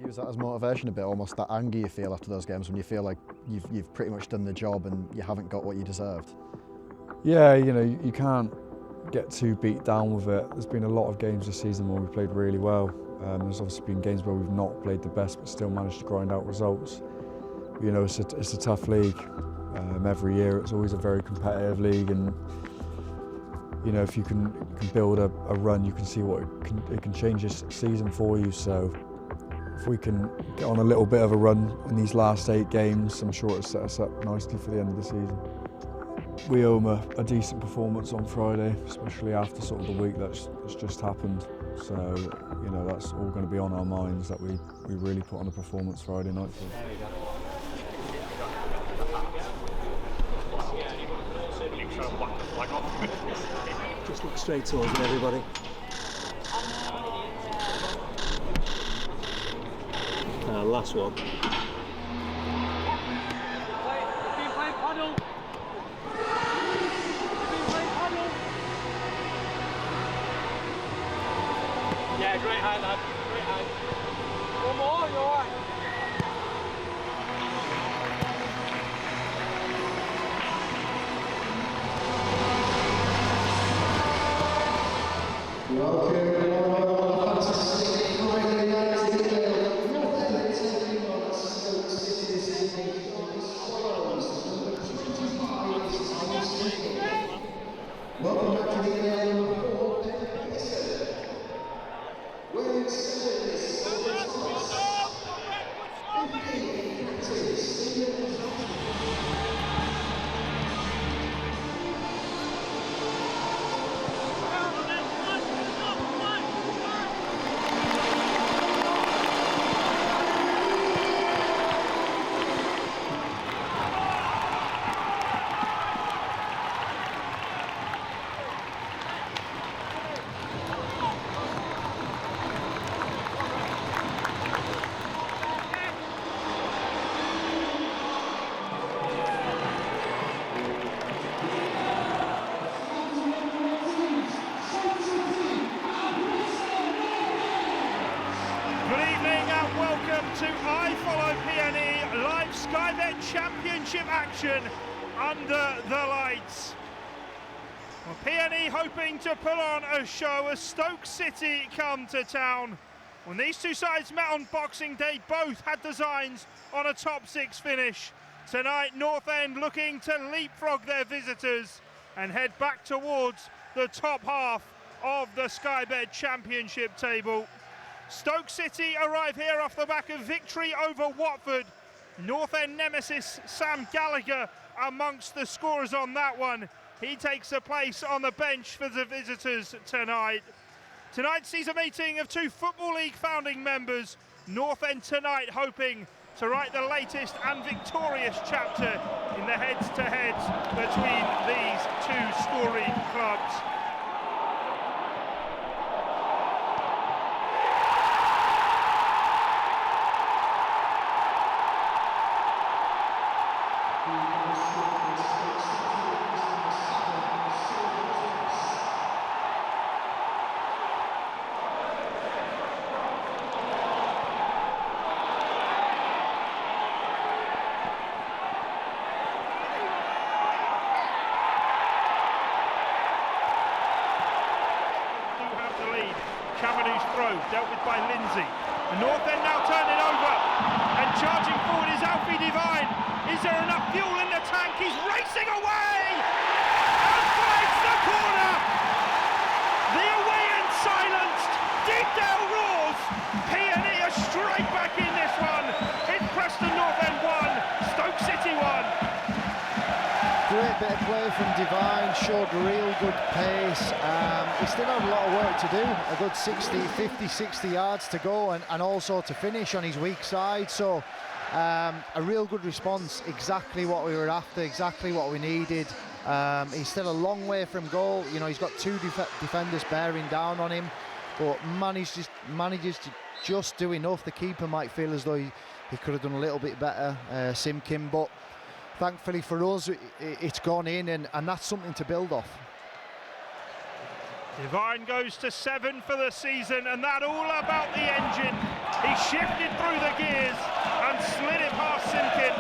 use that as motivation a bit, almost that anger you feel after those games when you feel like you've pretty much done the job and you haven't got what you deserved? Yeah, you know, you can't get too beat down with it. There's been a lot of games this season where we played really well. There's obviously been games where we've not played the best but still managed to grind out results. You know, it's a tough league. Every year it's always a very competitive league, and you know, if you can build a run, you can see what it can change this season for you. So if we can get on a little bit of a run in these last 8 games, I'm sure it'll set us up nicely for the end of the season. We owe them a decent performance on Friday, especially after sort of the week that's just happened. So, you know, that's all going to be on our minds, that we really put on a performance Friday night for. There we go. Just look straight towards me, everybody. Last one. Yeah, great high, lad. Great high. One more, you're alright. Welcome back to the game. To I Follow PNE live Sky Bet Championship action under the lights. Well, PNE hoping to put on a show as Stoke City come to town. When these two sides met on Boxing Day, both had designs on a top 6 finish. Tonight, North End looking to leapfrog their visitors and head back towards the top half of the Sky Bet Championship table. Stoke City arrive here off the back of victory over Watford. North End nemesis Sam Gallagher amongst the scorers on that one. He takes a place on the bench for the visitors tonight. Tonight sees a meeting of 2 Football League founding members. North End tonight hoping to write the latest and victorious chapter in the heads-to-heads between these 2 scoring clubs. Chamadou's throw, dealt with by Lindsay. The North End now turning over, and charging forward is Alfie Devine. Is there enough fuel in the tank? He's racing away, and finds the corner. The away end silenced. Deepdale roars. PNE are straight back in this one. It's Preston North End 1, Stoke City 1. Great bit of play from Devine, showed real good pace. He still had a lot of work to do, a good 60 yards to go, and also to finish on his weak side. So a real good response, exactly what we were after, exactly what we needed. He's still a long way from goal. You know, he's got 2 defenders bearing down on him, but manages to just do enough. The keeper might feel as though he could have done a little bit better, Simkin, but thankfully for us, it's gone in, and that's something to build off. Devine goes to 7 for the season, and that all about the engine. He shifted through the gears and slid it past Simkin.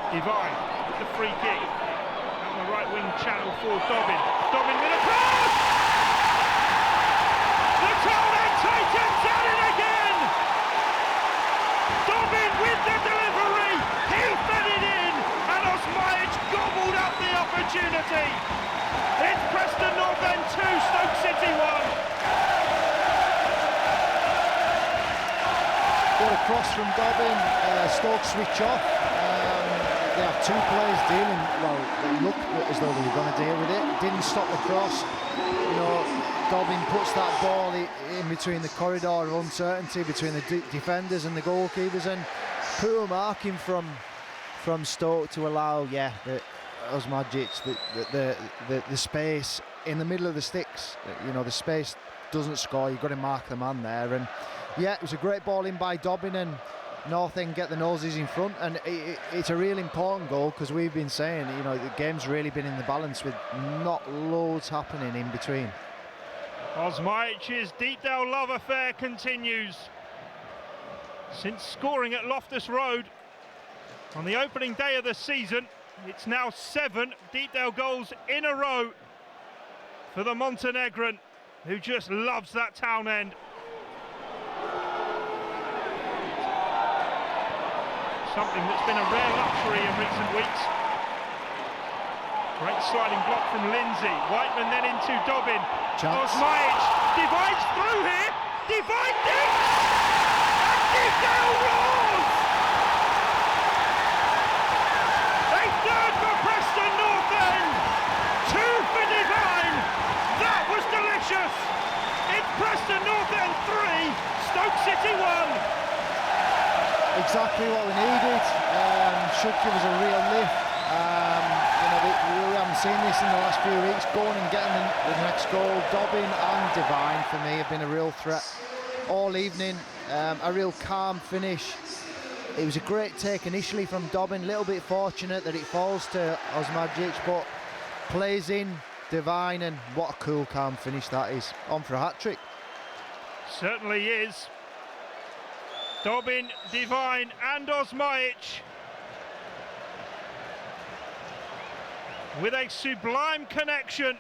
Devine, the free kick on the right wing channel for Dobbin. Dobbin with a cross! The Tolman Titans at it again! Dobbin with the delivery, he fed it in, and Osmajic gobbled up the opportunity. It's Preston North End 2, Stoke City 1. What a cross from Dobbin, Stoke switch off. They have two players dealing, well, they looked as though they were going to deal with it, didn't stop the cross. You know, Dobbin puts that ball in between the corridor of uncertainty between the defenders and the goalkeepers, and poor marking from Stoke to allow, Osmajic the space in the middle of the sticks. You know, the space doesn't score, you've got to mark the man there, and yeah, it was a great ball in by Dobbin, and North End get the noses in front, and it's a really important goal because we've been saying, you know, the game's really been in the balance with not loads happening in between. Osmajic's Deepdale love affair continues. Since scoring at Loftus Road on the opening day of the season, it's now 7 Deepdale goals in a row for the Montenegrin, who just loves that town end. Something that's been a rare luxury in recent weeks. Great sliding block from Lindsay. Whiteman then into Dobbin. Osmajic divides through here. Divide digs! And Deepdale roars! A third for Preston North End. 2 for Divine. That was delicious. It's Preston North End 3, Stoke City 1. Exactly what we needed. Should give us a real lift. You know, we haven't seen this in the last few weeks. Going and getting the next goal. Dobbin and Divine for me have been a real threat all evening. A real calm finish. It was a great take initially from Dobbin. A little bit fortunate that it falls to Osmajic, but plays in Divine, and what a cool, calm finish that is. On for a hat-trick. Certainly is. Dobbin, Divine and Osmajic with a sublime connection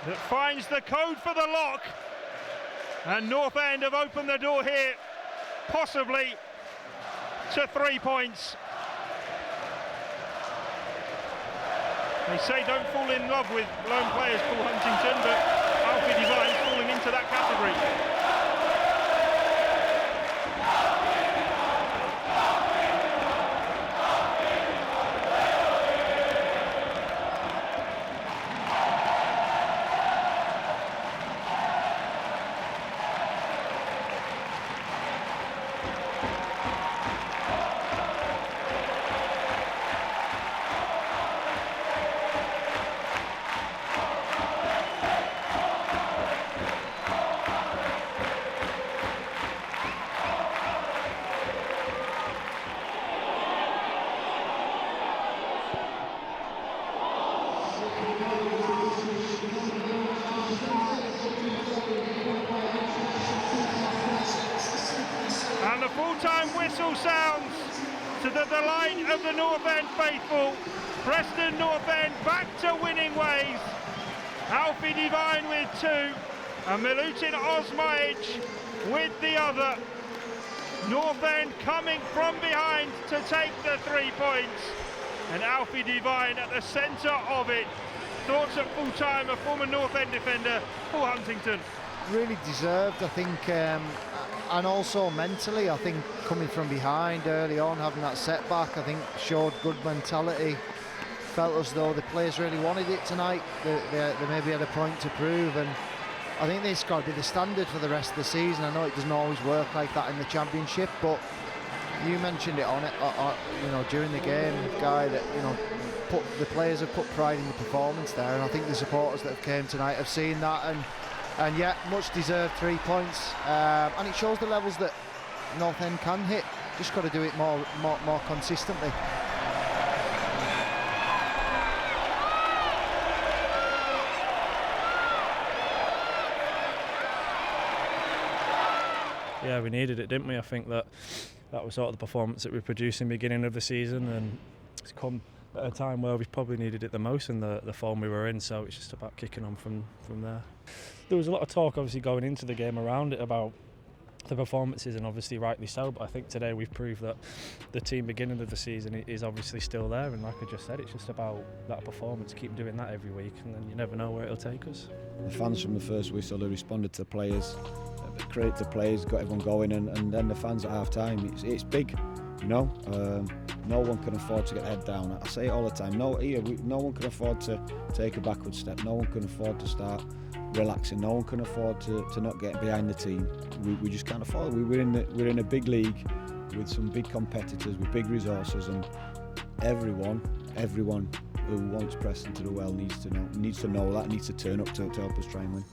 that finds the code for the lock, and North End have opened the door here, possibly to 3 points. They say don't fall in love with lone players, Paul Huntington, but Alfie Divine's falling into that category. full-time whistle sounds to the delight of the North End faithful. Preston North End back to winning ways. Alfie Devine with 2 and Milutin Osmaic with the other. North End coming from behind to take the 3 points, and Alfie Devine at the centre of it. Thoughts at full time, a former North End defender, Paul Huntington. Really deserved, I think, and also mentally, I think coming from behind early on, having that setback, I think showed good mentality. Felt as though the players really wanted it tonight. They maybe had a point to prove, and I think this got to be the standard for the rest of the season. I know it doesn't always work like that in the Championship, but you mentioned it on it, during the game, Guy, that the players have put pride in the performance there, and I think the supporters that have came tonight have seen that, and yeah, much deserved 3 points, and it shows the levels that North End can hit. Just got to do it more consistently. Yeah, we needed it, didn't we? I think that was sort of the performance that we produced in the beginning of the season, and it's come at a time where we've probably needed it the most in the form we were in, so it's just about kicking on from there. There was a lot of talk obviously going into the game around it about the performances, and obviously rightly so, but I think today we've proved that the team beginning of the season is obviously still there, and like I just said, it's just about that performance, keep doing that every week, and then you never know where it'll take us. The fans from the first whistle have responded to the players, credit to players, got everyone going, and then the fans at half time, it's big, no one can afford to get head down. I say it all the time, no one can afford to take a backward step, no one can afford to start relaxing, no one can afford to not get behind the team. We just can't afford it. We're in a big league with some big competitors with big resources, and everyone who wants Preston to do well needs to know that, needs to turn up to help us try and win.